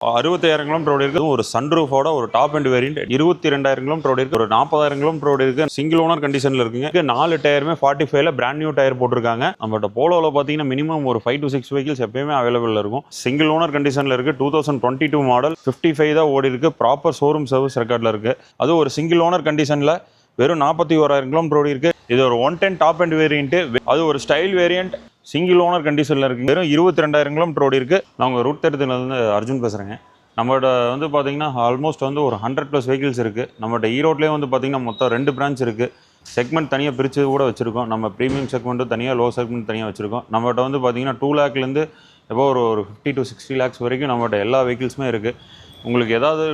65,000 kilometre ஓடி இருக்கு. ஒரு சன்ரூஃபோட ஒரு டாப் அண்ட் வேரியன்ட் 22,000 கிலோமீட்டர் ஓடி இருக்கு. ஒரு 40,000 கிலோமீட்டர் ஓடி இருக்கு. சிங்கிள் ஓனர் கண்டிஷன்ல இருக்குங்க. 4 டயருமே 45ல பிராண்ட் நியூ டயர் போட்டிருக்காங்க. நம்மகிட்ட போலோல பாத்தீங்கன்னா மினிமம் ஒரு 5 to 6 வெஹிக்கிள்ஸ் எப்பயுமே அவைலபிள் இருக்கும். சிங்கிள் ஓனர் கண்டிஷன்ல இருக்கு. 2022 மாடல் 55 தான் ஓடி இருக்கு. ப்ராப்பர் ஷோரூம் சர்வீஸ் ரெக்கார்ட்ல இருக்கு. அது ஒரு சிங்கிள் ஓனர் கண்டிஷன்ல வெறும் 41,000 கிலோமீட்டர் ஓடி இருக்கு. இது ஒரு 110 டாப் அண்ட் வேரியன்ட். அது ஒரு ஸ்டைல் வேரியன்ட். சிங்கிள் ஓனர் கண்டிஷனில் இருக்குது. வெறும் 22,000 கிலோமீட்டர் ஓடி இருக்குது. நான் உங்கள் ரூட் தேட்டத்துலேருந்து அர்ஜுன் பேசுகிறேங்க. நம்மளோட வந்து பார்த்தீங்கன்னா ஆல்மோஸ்ட் வந்து ஒரு 100+ வெஹிக்கிள்ஸ் இருக்குது. நம்மகிட்ட ஈரோட்லேயே வந்து பார்த்தீங்கன்னா மொத்தம் 2 பிரான்ச் இருக்குது. செக்மெண்ட் தனியாக பிரித்து கூட வச்சுருக்கோம். நம்ம ப்ரீமியம் செக்மெண்ட்டும் தனியாக, லோ செக்மெண்ட் தனியாக வச்சுருக்கோம். நம்மகிட்ட வந்து பார்த்தீங்கன்னா 2 லேக்லேருந்து எப்போ ஒரு 50 to 60 லேக்ஸ் வரைக்கும் நம்மகிட்ட எல்லா வெஹிக்கிள்ஸுமே இருக்குது. உங்களுக்கு ஏதாவது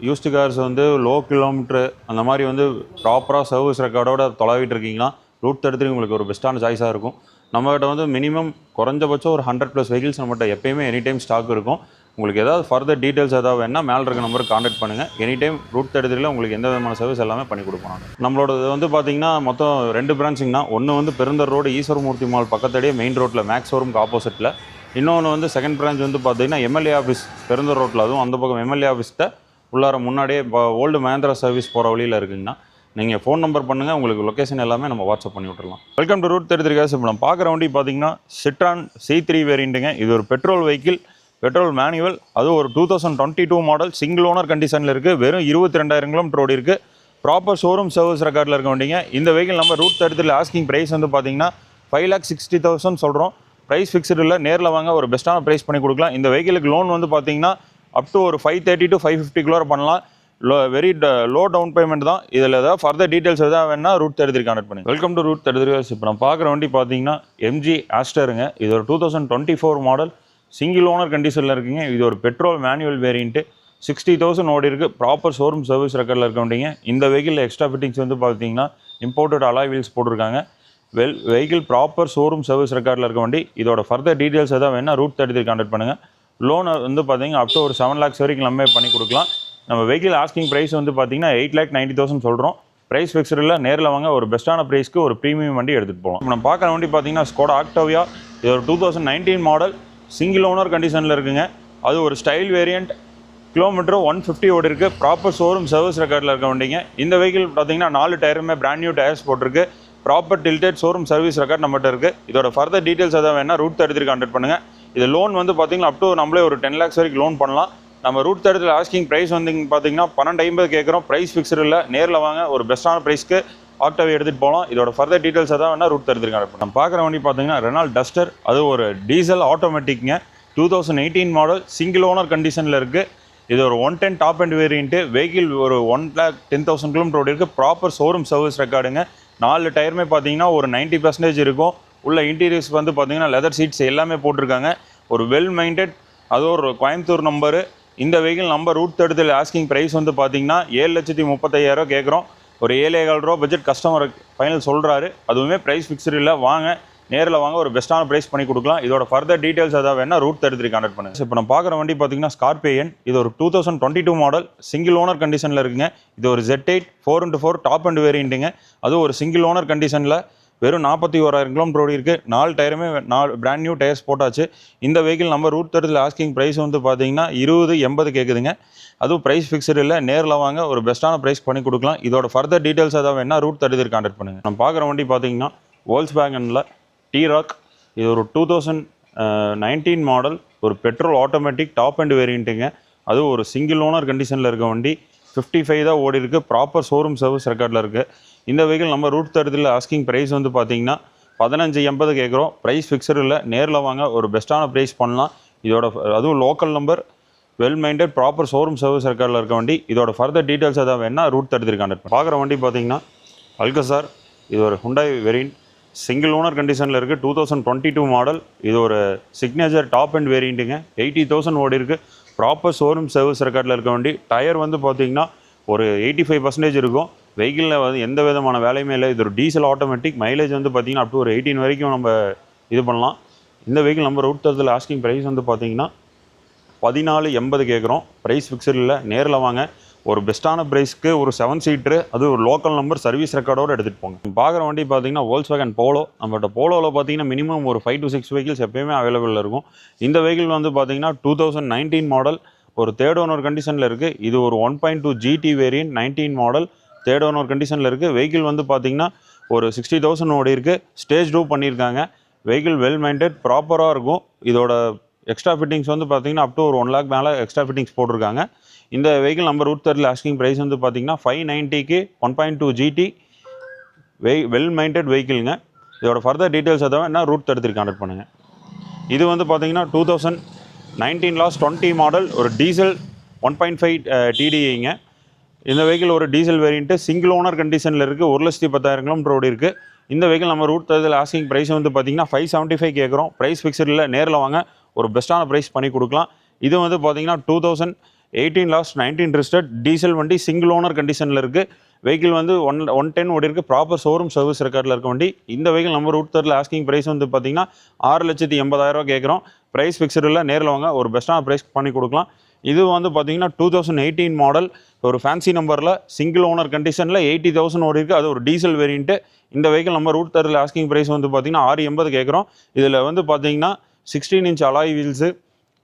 யூஸ்டு கார்ஸ் வந்து லோ கிலோமீட்ரு அந்த மாதிரி வந்து ப்ராப்பராக சர்வீஸ் ரெக்கார்டோட தொலைவிட்டு இருக்கீங்கன்னா ரூட் தேட்டத்துக்கு உங்களுக்கு ஒரு பெஸ்ட்டான சாய்ஸாக இருக்கும். நம்மகிட்ட வந்து மினிமம் குறைஞ்சபட்சம் ஒரு 100+ வெஹிக்கிள்ஸ் நம்மகிட்ட எப்பயுமே எனி டைம் ஸ்டாக் இருக்கும். உங்களுக்கு ஏதாவது ஃபர்தர் டீட்டெயில்ஸ் ஏதாவது வேணால் மேலே இருக்க நம்பருக்கு கான்டாக்ட் பண்ணுங்கள். எனி டைம் ரூட் தேட்டத்தில் உங்களுக்கு எந்த விதமான சர்வீஸ் எல்லாமே பண்ணி கொடுப்போம். நம்மளோட வந்து பார்த்தீங்கன்னா மொத்தம் 2 பிரான்ச்சிங்னா, ஒன்று வந்து பெருந்தர் ரோடு ஈஸ்வரமூர்த்தி மால் பக்கத்தடியே மெயின் ரோட்டில் மேக்ஸ் ஷோரூம்க்கு ஆப்போசிட்டில். இன்னொன்று வந்து செகண்ட் பிரான்ச் வந்து பார்த்தீங்கன்னா எம்எல்ஏ ஆஃபீஸ் பெருந்தர் ரோட்டில், அதுவும் அந்த பக்கம் எம்எல்ஏ ஆஃபீஸ்கிட்ட உள்ளார முன்னாடியே ஓல்டு மஹேந்திரா சர்வீஸ் போகிற வழியில் இருக்குங்கண்ணா. நீங்கள் ஃபோன் நம்பர் பண்ணுங்கள், உங்களுக்கு லொக்கேஷன் எல்லாமே நம்ம வாட்ஸ்அப் பண்ணி விட்டுறலாம். Welcome to route 33. இப்போ நம்ம பார்க்குற வண்டி பார்த்தீங்கன்னா சிட்ரான் C3 வேரியண்ட்டுங்க. இது ஒரு பெட்ரோல் வெஹிக்கிள், பெட்ரோல் மேனுவல். அதுவும் ஒரு 2022 மாடல், சிங்கிள் ஓனர் கண்டிஷனில் இருக்குது. வெறும் 22,000 கிலோமீட்டர் ஓடி இருக்குது. ப்ராப்பர் ஷோரூம் சர்வீஸ் ரெக்கார்டில் இருக்க வண்டிங்க. இந்த வெஹிக்கிள் நம்ம ரூட் 33 ஆஸ்கிங் ப்ரைஸ் வந்து பார்த்தீங்கன்னா 5,60,000 சொல்கிறோம். ப்ரைஸ் ஃபிக்ஸ்டு இல்லை, நேரில் வாங்க ஒரு பெஸ்ட்டான ப்ரைஸ் பண்ணி கொடுக்கலாம். இந்த வெஹிக்கிளுக்கு லோன் வந்து பார்த்தீங்கன்னா அப் டு ஒரு 530 to 550 பண்ணலாம். வெரி லோ டவுன் பேமெண்ட் தான். இதில் ஏதாவது ஃபர்தர் டீட்டெயில்ஸ் எதாவது வேணா ரூட் 33 கான்டாக்ட் பண்ணுங்க. Welcome to route 33. இப்போ நம்ம பார்க்குற வண்டி பார்த்தீங்கன்னா MG ஆஸ்டருங்க. இது ஒரு 2024 மாடல், சிங்கிள் ஓனர் கண்டிஷனில் இருக்குங்க. இது ஒரு பெட்ரோல் மேனுவல் வேரியண்ட்டு. 60,000 ஓடி இருக்குது. ப்ராப்பர் ஷோரூம் சர்வீஸ் ரெக்கார்டில் இருக்க வண்டிங்க. இந்த வெஹிக்கிள் எக்ஸ்ட்ரா ஃபிட்டிங்ஸ் வந்து பார்த்தீங்கன்னா இம்போர்ட்டட் அலாய் வீல்ஸ் போட்டிருக்காங்க. வெஹிக்கிள் ப்ராப்பர் ஷோரூம் சர்வீஸ் ரெக்கார்டில் இருக்க வண்டி. இதோட ஃபர்தர் டீட்டெயில்ஸ் எதாவது வேணால் ரூட் 33 கான்டாக்ட் பண்ணுங்கள். லோனை வந்து பார்த்தீங்கன்னா அப் டு ஒரு 7 lakhs வரைக்கும் நம்ம பண்ணி கொடுக்கலாம். நம்ம வெஹிக்கிள் ஆஸ்கிங் ப்ரைஸ் வந்து பார்த்தீங்கன்னா 8,90,000 சொல்கிறோம். ப்ரைஸ் ஃபிக்ஸ்டு இல்லை, நேரில் வாங்க ஒரு பெஸ்ட்டான ப்ரைஸ்க்கு ஒரு ப்ரீமியம் வண்டி எடுத்துகிட்டு போகலாம். நம்ம பார்க்குற வண்டி பார்த்தீங்கன்னா ஸ்கோடா ஆக்டோவியா. இது ஒரு 2019 மாடல், சிங்கிள் ஓனர் கண்டிஷனில் இருக்குங்க. அது ஒரு ஸ்டைல் வேரியண்ட். கிலோமீட்டர் 150 ஓடி இருக்குது. ப்ராப்பர் ஷோரூம் சர்வீஸ் ரெக்கார்டில் இருக்க வண்டிங்க. இந்த வெஹிக்கிள் பார்த்தீங்கன்னா 4 டயருமே பிராண்ட் நியூ டயர்ஸ் போட்டிருக்கு. Proper tilted showroom service record நம்மகிட்ட இருக்குது. இதோட ஃபர்தர் டீட்டெயில்ஸ் எதாவது வேணால் ரூட் 33 கான்டாக்ட் பண்ணுங்கள். இது லோன் வந்து பார்த்தீங்கன்னா அப் டு நம்மளே ஒரு 10 lakhs வரைக்கும் லோன் பண்ணலாம். நம்ம ரூட் 33 ஆஸ்கிங் ப்ரைஸ் வந்து பார்த்தீங்கன்னா 12,50 கேட்குறோம். ப்ரைஸ் ஃபிக்ஸ்டு இல்லை, நேரில் வாங்க ஒரு பெஸ்ட்டான ப்ரைஸ்க்கு ஆக்டாவே எடுத்துகிட்டு போகலாம். இதோட ஃபர்தர் டீட்டெயில்ஸ் எதாவது வேணால் ரூட் 33 கான்டாக்ட் பண்ணலாம். நம்ம பார்க்குற வண்டி பார்த்தீங்கன்னா ரெனால்ட் டஸ்டர். அது ஒரு டீசல் ஆட்டோமேட்டிக்ங்க. 2018 மாடல், சிங்கிள் ஓனர் கண்டிஷனில் இருக்குது. இது ஒரு 110 டாப் அண்ட் வேரியண்ட்டு. வெஹிக்கிள் ஒரு 1,10,000 கிலோமீட்டர் ஓடி இருக்குது. ப்ராப்பர் ஷோரூம் சர்வீஸ் ரெக்கார்டுங்க. 4 டயருமே பார்த்தீங்கன்னா ஒரு 90% இருக்கும். உள்ள இன்டீரியர்ஸ் வந்து பார்த்தீங்கன்னா லெதர் சீட்ஸ் எல்லாமே போட்டிருக்காங்க. ஒரு வெல் மைண்டட், அது ஒரு கோயம்புத்தூர் நம்பரு. இந்த வெஹிக்கிள் நம்ம ரூட் 33 ஆஸ்கிங் ப்ரைஸ் வந்து பார்த்தீங்கன்னா 7,35,000 கேட்குறோம். ஒரு 7,15 பட்ஜெட் கஸ்டமர் ஃபைனல் சொல்கிறாரு. அதுவுமே ப்ரைஸ் ஃபிக்ஸ்டு இல்லை. வாங்க, நேரில் வாங்க ஒரு பெஸ்ட்டான ப்ரைஸ் பண்ணி கொடுக்கலாம். இதோட ஃபர்தர் டீட்டெயில்ஸ் ஏதாவது வேணால் ரூட் 33 கான்டாக்ட் பண்ணுங்கள். இப்போ நம்ம பார்க்குற வண்டி பார்த்தீங்கன்னா ஸ்கார்பியன். இது ஒரு 2022 மாடல், சிங்கிள் ஓனர் கண்டிஷனில் இருக்குங்க. இது ஒரு Z8 4x4 டாப் அண்ட் வேரியண்ட்டுங்க. அதுவும் ஒரு சிங்கிள் ஓனர் கண்டிஷனில் வெறும் 41,000 கிலோமீட்டர் ஓடி இருக்குது. 4 டயருமே 4 பிராண்ட் நியூ டயர்ஸ் போட்டாச்சு. இந்த வெஹிக்கிள் நம்ம ரூட் 33 ஆஸ்கிங் ப்ரைஸ் வந்து பார்த்தீங்கன்னா 20,80 கேட்குதுங்க. அதுவும் ப்ரைஸ் ஃபிக்ஸ்டு இல்லை, நேரில் வாங்க ஒரு பெஸ்ட்டான ப்ரைஸ் பண்ணி கொடுக்கலாம். இதோட ஃபர்தர் டீட்டெயில்ஸ் ஏதாவது வேணால் ரூட் 33 கான்டாக்ட் பண்ணுங்கள். நம்ம பார்க்குற வண்டி பார்த்தீங்கன்னா வோல்க்ஸ்வேகனில் T-Roc. இது ஒரு 2019 மாடல், ஒரு பெட்ரோல் ஆட்டோமேட்டிக் டாப் அண்ட் வேரியண்ட்டுங்க. அதுவும் ஒரு சிங்கிள் ஓனர் கண்டிஷனில் இருக்க வண்டி. 55 தான் ஓடி இருக்குது. ப்ராப்பர் ஷோரூம் சர்வீஸ் ரெக்கார்டில் இருக்குது. இந்த வெஹிக்கிள் நம்ம ரூட் 33 ஆஸ்கிங் ப்ரைஸ் வந்து பார்த்தீங்கன்னா 15,80 கேட்குறோம். ப்ரைஸ் ஃபிக்ஸ்டு இல்லை, நேரில் வாங்க ஒரு பெஸ்ட்டான ப்ரைஸ் பண்ணலாம். இதோட அதுவும் local number, well minded, proper showroom service ரெக்கார்டில் இருக்க வண்டி. இதோட ஃபர்தர் டீட்டெயில்ஸ் எதாவது வேணால் ரூட் 33 கான்டாக்ட் பண்ணுங்கள். பார்க்குற வண்டி பார்த்தீங்கன்னா அல்கசார். இது ஒரு ஹுண்டாய் வேரியண்ட், சிங்கிள் ஓனர் கண்டிஷனில் இருக்குது. 2022 மாடல். இது ஒரு சிக்னேச்சர் டாப் அண்ட் வேரியண்ட்டுங்க. 80,000 ஓடி இருக்குது. ப்ராப்பர் ஷோரூம் சர்வீஸ் ரெக்கார்டில் இருக்க வண்டி. டயர் வந்து பார்த்தீங்கன்னா ஒரு 85% இருக்கும். வெஹிக்கிளில் வந்து எந்த விதமான வேலையுமே இல்லை. இது ஒரு டீசல் ஆட்டோமேட்டிக். மைலேஜ் வந்து பார்த்தீங்கன்னா அப் டு ஒரு 18 வரைக்கும் நம்ம இது பண்ணலாம். இந்த வெஹிக்கிள் நம்ம ரூட் 33 ஆஸ்கிங் ப்ரைஸ் வந்து பார்த்தீங்கன்னா 14,80 கேட்குறோம். ப்ரைஸ் ஃபிக்ஸ்டு இல்லை, நேரில் வாங்க ஒரு பெஸ்ட்டான ப்ரைஸ்க்கு ஒரு 7 சீட்ரு, அது ஒரு லோக்கல் நம்பர், சர்வீஸ் ரெக்கார்டோடு எடுத்துகிட்டு போங்க. பார்க்குற வண்டி பார்த்தீங்கன்னா வோல்க்ஸ்வேகன் போலோ. நம்மகிட்ட போலோவில் பார்த்தீங்கன்னா மினிமம் ஒரு 5 to 6 வெஹிக்கிள்ஸ் எப்பயுமே அவைலபிள் இருக்கும். இந்த வெஹிக்கிள் வந்து பார்த்தீங்கன்னா 2019 மாடல், ஒரு தேர்ட் ஓனர் கண்டிஷனில் இருக்குது. இது ஒரு 1.2 GT variant 19 model third owner கண்டிஷனில் இருக்குது. வெஹிக்கிள் வந்து பார்த்தீங்கன்னா ஒரு 60,000 ஓடி இருக்குது. ஸ்டேஜ் டூ பண்ணியிருக்காங்க. வெஹிக்கிள் வெல் மெயின்டைன் ப்ராப்பராக இருக்கும். இதோட எக்ஸ்ட்ரா ஃபிட்டிங்ஸ் வந்து பார்த்தீங்கன்னா அப் டு ஒரு 1 lakh மேலே எக்ஸ்ட்ரா ஃபிட்டிங்ஸ் போட்டிருக்காங்க. இந்த வெஹிக்கிள் நம்ம ரூட் 30 ஆஸ்கிங் ப்ரைஸ் வந்து பார்த்தீங்கன்னா 590க்கு 1.2 GT வெல் மெயின்டைன் வெஹிக்கிளுங்க. இதோட ஃபர்தர் டீட்டெயில்ஸ் எதாவது என்ன ரூட் 30 கான்டாக்ட் பண்ணுங்கள். இது வந்து பார்த்தீங்கன்னா 2019 லாஸ்ட் 20 மாடல் ஒரு டீசல் 1.5 TDIங்க. இந்த வெஹிக்கிள் ஒரு டீசல் வேரியண்ட்டு சிங்கிள் ஓனர் கண்டிஷனில் இருக்குது. 1,10,000 கிலோமீட்டர் ஓடி இருக்குது. இந்த வெஹிக்கிள் நம்ம ரூட் 30 ஆஸ்கிங் ப்ரைஸ் வந்து பார்த்தீங்கன்னா 575 கேட்குறோம். ப்ரைஸ் ஃபிக்ஸடில் நேரில் வாங்க ஒரு பெஸ்ட்டான ப்ரைஸ் பண்ணி கொடுக்கலாம். இது வந்து பார்த்தீங்கன்னா 2018 லாஸ்ட் 19 ரிஜிஸ்டர்ட் டீசல் வண்டி சிங்கிள் ஓனர் கண்டிஷனில் இருக்குது. வெஹிக்கிள் வந்து 110 ஓடி இருக்குது. ப்ராப்பர் ஷோரூம் சர்வீஸ் ரெக்கார்டில் இருக்க வண்டி. இந்த வெஹிக்கிள் நம்ம ரூட் 30 ஆஸ்கிங் ப்ரைஸ் வந்து பார்த்தீங்கன்னா 6,80,000 கேட்குறோம். ப்ரைஸ் ஃபிக்ஸடில் நேரில் வாங்க ஒரு பெஸ்ட்டான ப்ரைஸ் பண்ணி கொடுக்கலாம். இது வந்து பார்த்தீங்கன்னா 2018 மாடல் ஒரு ஃபேன்சி நம்பரில் சிங்கிள் ஓனர் கண்டிஷனில் 80,000 ஓடி இருக்குது. அது ஒரு டீசல் வேரியண்ட்டு. இந்த வெஹிக்கிள் நம்ம ரூட் 30 ஆஸ்கிங் ப்ரைஸ் வந்து பார்த்தீங்கன்னா 680 கேட்குறோம். இதில் வந்து பார்த்தீங்கன்னா 16 inch alloy wheels,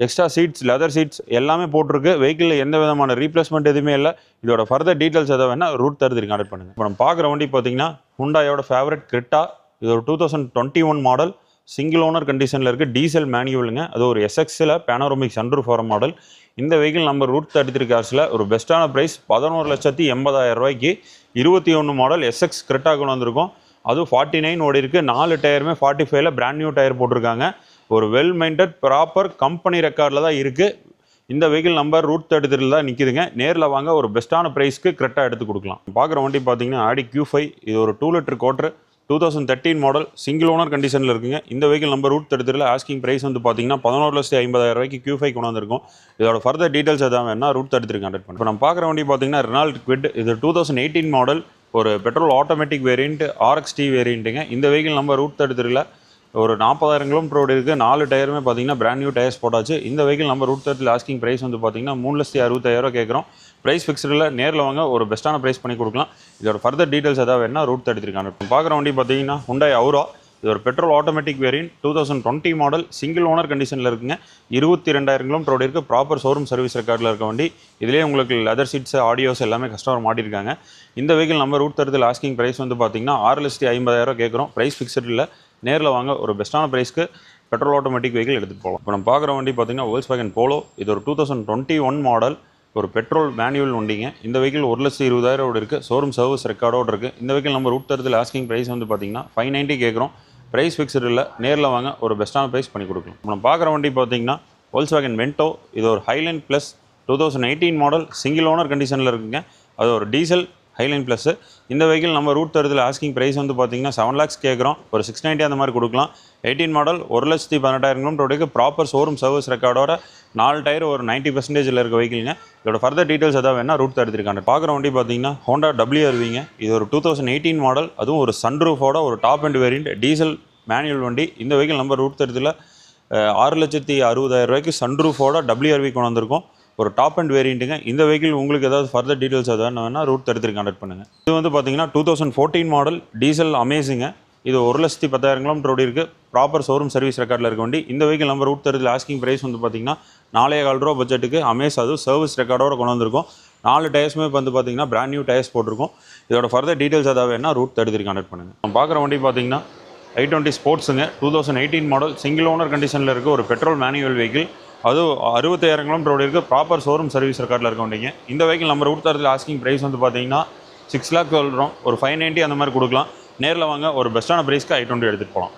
extra seats, leather seats எல்லாமே போட்டிருக்கு. வெஹிக்கிளில் எந்த விதமான ரீப்ளேஸ்மெண்ட் எதுவுமே இல்லை. இதோட ஃபர்தர் டீட்டெயில்ஸ் எதாவது வேணால் ரூட் 30 கான்டாக்ட் பண்ணுங்கள். இப்போ நம்ம பார்க்குற வண்டி பார்த்தீங்கன்னா ஹுண்டாயோட ஃபேவரட் கிரெட்டா. இது ஒரு 2021 மாடல் சிங்கிள் ஓனர் கண்டிஷனில் இருக்குது. டீசல் மேனுவலுங்க. அது ஒரு SXல பேனோரமிக் சன்ரூஃப் வர மாடல். இந்த வெஹிக்கிள் நம்ம ரூட் 33 கார்ஸில் ஒரு பெஸ்ட்டான ப்ரைஸ் 11,80,000 21 மாடல் SX கிரெட்டா கொண்டு வந்திருக்கோம். அதுவும் 49 ஓடி இருக்குது. 4 டயருமே 45ல பிராண்ட் நியூ டயர் போட்டிருக்காங்க. ஒரு வெல் மெயின்டைன் ப்ராப்பர் கம்பெனி ரெக்கார்டில் தான் இருக்குது. இந்த வெஹிக்கிள் நம்பர் ரூட் 33 தான் நிற்கிதுங்க. நேரில் வாங்க ஒரு பெஸ்ட்டான ப்ரைஸ்க்கு கரெக்டாக எடுத்து கொடுக்கலாம். பார்க்குற வண்டி பார்த்தீங்கன்னா ஆடி Q5. இது ஒரு 2 litre quattro 2013 model single owner கண்டிஷனில் இருக்குங்க. இந்த vehicle number route 33 asking price வந்து பார்த்தீங்கன்னா 11,50,000 Q5 கொண்டு வந்திருக்கும். இதோட ஃபர்தர் டீட்டெயில்ஸ் எதாவது வேணா ரூட் 33 கான்டாக்ட் பண்ணுங்க. இப்போ நம்ம பார்க்குற வண்டி பார்த்தீங்கன்னா ரெனால்ட் குவிட். இது 2018 மாடல் ஒரு பெட்ரோல் ஆட்டோமேட்டிக் வேரியண்ட் RXT வேரியண்ட்டுங்க. இந்த வெஹிக்கிள் நம்பர் ரூட் 33 ஒரு 40,000 கிலோமீட்டர் ஓடி இருக்குது. 4 டயருமே பார்த்தீங்கன்னா பிராண்ட் நியூ டயர்ஸ் போட்டாச்சு. இந்த வெஹிக்கிள் நம்ம ரூட் 30 ஆஸ்கிங் ப்ரைஸ் வந்து பார்த்தீங்கன்னா 3,65,000 கேட்குறோம். ப்ரைஸ் ஃபிக்ஸடில் நேரில் வாங்க ஒரு பெஸ்ட்டான ப்ரைஸ் பண்ணி கொடுக்கலாம். இதோட ஃபர்தர் டீட்டெயில்ஸ் எதாவது வேணா ரூட் 33 கான்டாக்ட் பண்ணுங்க. பார்க்குற வண்டி பார்த்தீங்கன்னா ஹுண்டாய் அவுரா. இது ஒரு petrol automatic variant 2020 model single owner கண்டிஷனில் இருக்குங்க. 22,000 கிலோமீட்டர் ஓடி இருக்குது. ப்ராப்பர் ஷோரூம் சர்வீஸ் ரெக்கார்டில் இருக்க வண்டி. இதிலே உங்களுக்கு லெதர் சீட்ஸ், ஆடியோஸ் எல்லாமே கஸ்டமர் மாட்டியிருக்காங்க. இந்த வெஹிக்கிள் நம்ம ரூட் 30 ஆஸ்கிங் ப்ரைஸ் வந்து பார்த்தீங்கன்னா 6,50,000 கேட்குறோம். ப்ரைஸ் ஃபிக்ஸடில் நேரில் வாங்க ஒரு பெஸ்ட்டான ப்ரைஸ்க்கு பெட்ரோல் ஆட்டோமேட்டிக் வெஹிக்கிள் எடுத்துகிட்டு போகலாம். இப்போ நம்ம பார்க்குற வண்டி பார்த்தீங்கன்னா Volkswagen Polo. இது ஒரு 2021 மாடல் ஒரு பெட்ரோல் மேனுவல் வண்டிங்க. இந்த வெஹிக்கிள் 1,20,000 இருக்குது. ஷோரூம் சர்வீஸ் ரெக்கார்டோடு இருக்குது. இந்த வெஹிக்கிள் நம்ம ரூட் 30 ஆஸ்கிங் ப்ரைஸ் வந்து பார்த்தீங்கன்னா 590 கேட்குறோம். ப்ரைஸ் ஃபிக்ஸடில் நேரில் வாங்க ஒரு பெஸ்ட்டான ப்ரைஸ் பண்ணி கொடுக்கலாம். நம்ம பார்க்குற வண்டி பார்த்தீங்கன்னா Volkswagen Vento. இது ஒரு highline plus 2018 model single owner கண்டிஷனில் இருக்குங்க. அது ஒரு டீசல் ஹைலைன் ப்ளஸ். இந்த வெஹிக்கிள் நம்ம ரூட் 30 ஆஸ்கிங் ப்ரைஸ் வந்து பார்த்தீங்கன்னா 7 lakhs கேட்குறோம். ஒரு 690 அந்த மாதிரி கொடுக்கலாம். 18 model 1,18,000 kilometre proper showroom service ரெக்கார்டோட 4 டயர் ஒரு 90% இருக்க வெஹிக்கிள்ங்க. இதோட ஃபர்தர் டீட்டெயில்ஸ் எதாவது வேணா ரூட் 33 பார்க்குற வண்டி பார்த்தீங்கன்னா Honda WRVங்க. இது ஒரு 2018 மாடல். அதுவும் ஒரு சன்ரூஃபோட ஒரு top and variant diesel manual வண்டி. இந்த வெஹிக்கிள் நம்ம ரூட் 30 6,60,000 சன்ரூஃபோட WRV கொண்டு வந்திருக்கோம். ஒரு டாப் அண்ட் வேரியண்ட்டுங்க. இந்த வெஹிக்கிள் உங்களுக்கு ஏதாவது ஃபர்தர் டீட்டெயில்ஸ் எதாவது வேணா ரூட் 33 கான்டாக்ட் பண்ணுங்கள். இது வந்து பார்த்தீங்கன்னா 2014 மாடல் டீசல் அமேசிங்க. இது 1,10,000 கிலோமீட்டர் ஓடி இருக்குது. ப்ராப்பர் ஷோரூம் சர்வீஸ் ரெக்கார்டில் இருக்க வண்டி. இந்த வெஹிக்கிள் நம்ம ரூட் 30 ஆஸ்கிங் ப்ரைஸ் வந்து பார்த்தீங்கன்னா 4,15 ரூபா பட்ஜெட்டுக்கு அமேஸ் அதுவும் சர்வீஸ் ரெக்கார்டோட கொண்டு வந்திருக்கும். 4 டயர்ஸுமே வந்து பார்த்தீங்கன்னா பிராண்ட் நியூ டயர்ஸ் போட்டிருக்கும். இதோட ஃபர்தர் டீட்டெயில்ஸ் ஏதாவது வேணா ரூட் 33 கான்டாக்ட் பண்ணுங்கள். நம்ம பார்க்குற வண்டி பார்த்தீங்கன்னா i20 ஸ்போர்ட்ஸுங்க. 2018 மாடல் சிங்கிள் ஓனர் கண்டிஷனில் இருக்க ஒரு பெட்ரோல் மேனுவல் வெஹிக்கிள். அதுவும் 60,000 கிலோமீட்டர் ஓடி இருக்குது. ப்ராப்பர் ஷோரூம் சர்வீஸ் ரெக்கார்டில் இருக்க வண்டிங்க. இந்த வெஹிக்கிள் நம்ம ரூட் 30 ஆஸ்கிங் ப்ரைஸ் வந்து பார்த்தீங்கன்னா 6 lakh சொல்கிறோம். ஒரு 590 அந்த மாதிரி கொடுக்கலாம். நேரில் வாங்க ஒரு பெஸ்ட்டான ப்ரைஸ்க்கு i20 எடுத்துகிட்டு போகலாம்.